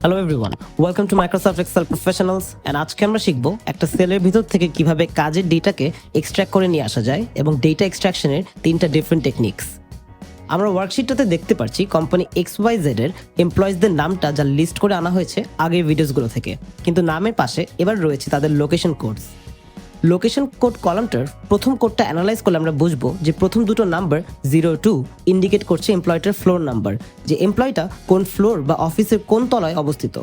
Hello everyone, welcome to Microsoft Excel professionals. And আজকে আমরা শিখব একটা সেলের ভিতর থেকে কিভাবে কাজের ডেটাকে এক্সট্র্যাক্ট করে নিয়ে আসা যায় এবং ডেটা এক্সট্রাকশনের তিনটা ডিফারেন্ট টেকনিক্স। আমরা ওয়ার্কশিটটাতে দেখতে পাচ্ছি কোম্পানি XYZ এর এমপ্লয়িজদের নামটা যা লিস্ট করে আনা হয়েছে আগের ভিডিওসগুলো থেকে, কিন্তু নামের পাশে এবার রয়েছে তাদের লোকেশন কোডস। লোকেশন কোড কলামটার প্রথম কোডটা অ্যানালাইজ করলে আমরা বুঝবো যে প্রথম দুটো নাম্বার 02 ইন্ডিকেট করছে এমপ্লয়টার ফ্লোর নাম্বার, যে এমপ্লয়টা কোন ফ্লোর বা অফিসের কোন তলায় অবস্থিত।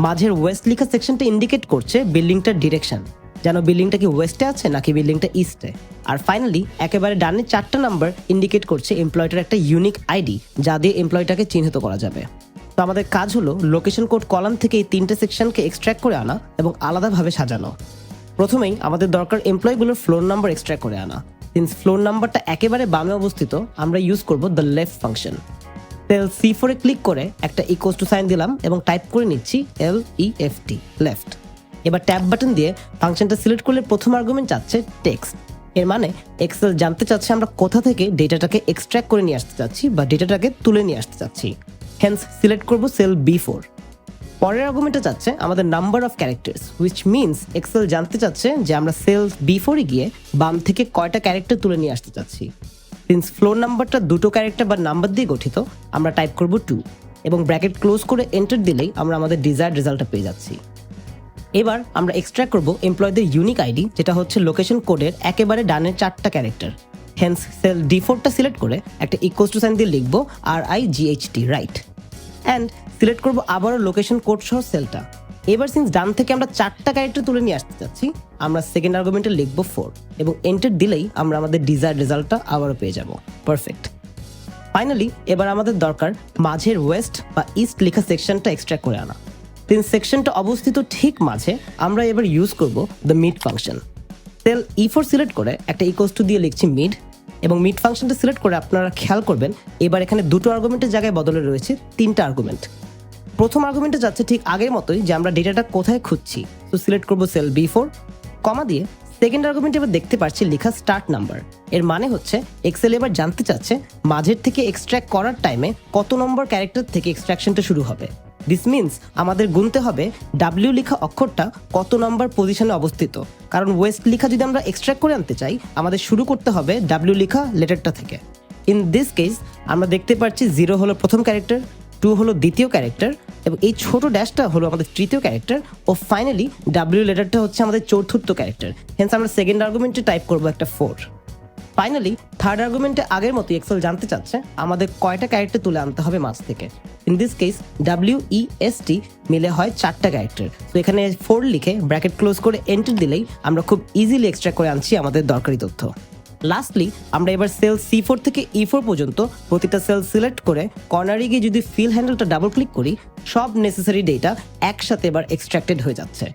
মাঝের ওয়েস্ট লেখা সেকশনটা ইন্ডিকেট করছে বিল্ডিংটার ডিরেকশন, যেন বিল্ডিংটা কি ওয়েস্টে আছে নাকি বিল্ডিংটা ইস্টে। আর ফাইনালি একেবারে ডানে চারটা নাম্বার ইন্ডিকেট করছে এমপ্লয়টার একটা ইউনিক আইডি, যা দিয়ে এমপ্লয়টাকে চিহ্নিত করা যাবে। তো আমাদের কাজ হলো লোকেশন কোড কলাম থেকে এই তিনটে সেকশনকে এক্সট্র্যাক্ট করে আনা এবং আলাদাভাবে সাজানো। প্রথমেই আমাদের দরকার এমপ্লয়িগুলোর ফ্লোর নাম্বার এক্সট্র্যাক্ট করে আনা। সিন্স ফ্লোর নাম্বারটা একেবারে বামে অবস্থিত, আমরা ইউজ করব the left function. Cell C4 এ ক্লিক করে একটা ইকুয়ালস টু সাইন দিলাম এবং টাইপ করে নিচ্ছি LEFT, লেফট। এবার ট্যাব বাটন দিয়ে ফাংশনটা সিলেক্ট করলে প্রথম আর্গুমেন্ট চাচ্ছে টেক্সট। এর মানে এক্সেল জানতে চাচ্ছে আমরা কোথা থেকে ডেটাটাকে এক্সট্র্যাক্ট করে নিয়ে আসতে চাচ্ছি বা ডেটাটাকে তুলে নিয়ে আসতে চাচ্ছি। হেন্স সিলেক্ট করব সেল B4। পরের আর্গুমেন্টে চাচ্ছে আমাদের number of characters, which means Excel জানতে চাচ্ছে যে আমরা সেল B4 এ গিয়ে বাম থেকে কয়টা ক্যারেক্টার তুলে নিয়ে আসতে চাচ্ছি। সিন্স ফ্লোর নাম্বারটা দুটো ক্যারেক্টার বা নাম্বার দিয়ে গঠিত, আমরা টাইপ করব 2 এবং ব্র্যাকেট ক্লোজ করে এন্টার দিলেই আমরা আমাদের ডিজায়ার্ড রেজাল্টটা পেয়ে যাচ্ছি। এবার আমরা এক্সট্র্যাক্ট করব এমপ্লয়ীদের ইউনিক আইডি, যেটা হচ্ছে লোকেশন কোডের একেবারে ডানের চারটা ক্যারেক্টার। হেন্স সেল D4টা সিলেক্ট করে একটা ইকুয়ালস টু সাইন দিয়ে লিখবো RIGHT, রাইট। অ্যান্ড সিলেক্ট করবো আবারও লোকেশন কোড সহ সেলটা। এবার সিন্স ডান থেকে আমরা চারটা ক্যারেক্টার তুলে নিয়ে আসতে চাচ্ছি, আমরা সেকেন্ড আর্গুমেন্টে লিখবো 4 এবং এন্টার দিলেই আমরা আমাদের ডিজায়ার্ড রেজাল্টটা আবারও পেয়ে যাব। পারফেক্ট। ফাইনালি এবার আমাদের দরকার মাঝের ওয়েস্ট বা ইস্ট লেখা সেকশনটা এক্সট্র্যাক্ট করে আনা। সিন্স সেকশনটা অবস্থিত ঠিক মাঝে, আমরা এবার ইউজ করব the mid function. Cell E4 select করে একটা ইকুয়ালস টু দিয়ে লিখছি মিড এবং মিড ফাংশনটা সিলেক্ট করে আপনারা খেয়াল করবেন এবার এখানে দুটো আর্গুমেন্টের জায়গায় বদলে রয়েছে তিনটা আর্গুমেন্ট। প্রথম আর্গুমেন্টে যাচ্ছে ঠিক আগের মতোই যে আমরা ডেটাটা কোথায় খুঁজছি, তো সিলেক্ট করব সেল B4, কমা দিয়ে সেকেন্ড আর্গুমেন্টে এবার দেখতে পাচ্ছি লেখা স্টার্ট নাম্বার। এর মানে হচ্ছে এক্সেল এবার জানতে চাচ্ছে মাঝের থেকে এক্সট্র্যাক্ট করার টাইমে কত নম্বর ক্যারেক্টার থেকে এক্সট্রাকশনটা শুরু হবে। দিস মিনস আমাদের গুনতে হবে W লেখা অক্ষরটা কত নম্বর পজিশনে অবস্থিত, কারণ ওয়েস্ট লেখা যদি আমরা এক্সট্রাক্ট করে আনতে চাই আমাদের শুরু করতে হবে W লেখা লেটারটা থেকে। ইন দিস কেস আমরা দেখতে পাচ্ছি 0 হলো প্রথম ক্যারেক্টার, 2 হলো দ্বিতীয় ক্যারেক্টার এবং এই ছোট ড্যাশটা হলো আমাদের তৃতীয় ক্যারেক্টার ও ফাইনালি W লেটারটা হচ্ছে আমাদের চতুর্থ ক্যারেক্টার। হেন্স আমরা সেকেন্ড আর্গুমেন্টে টাইপ করবো একটা 4। ফাইনালি থার্ড আর্গুমেন্টে আগের মতো এক্সেল জানতে চাচ্ছে আমাদের কয়টা ক্যারেক্টার তুলে আনতে হবে মাঝ থেকে। ইন দিস কেস WEST মিলে হয় চারটা ক্যারেক্টার, তো এখানে 4 লিখে ব্র্যাকেট ক্লোজ করে এন্টার দিলেই আমরা খুব ইজিলি এক্সট্রাক্ট করে আনছি আমাদের দরকারি তথ্য। লাস্টলি আমরা এবার সেল C4 থেকে E4 পর্যন্ত প্রতিটা সেল সিলেক্ট করে কর্নারে গিয়ে যদি ফিল হ্যান্ডেলটা ডাবল ক্লিক করি, সব নেসেসারি ডেটা একসাথে এবার এক্সট্রাক্টেড হয়ে যাচ্ছে।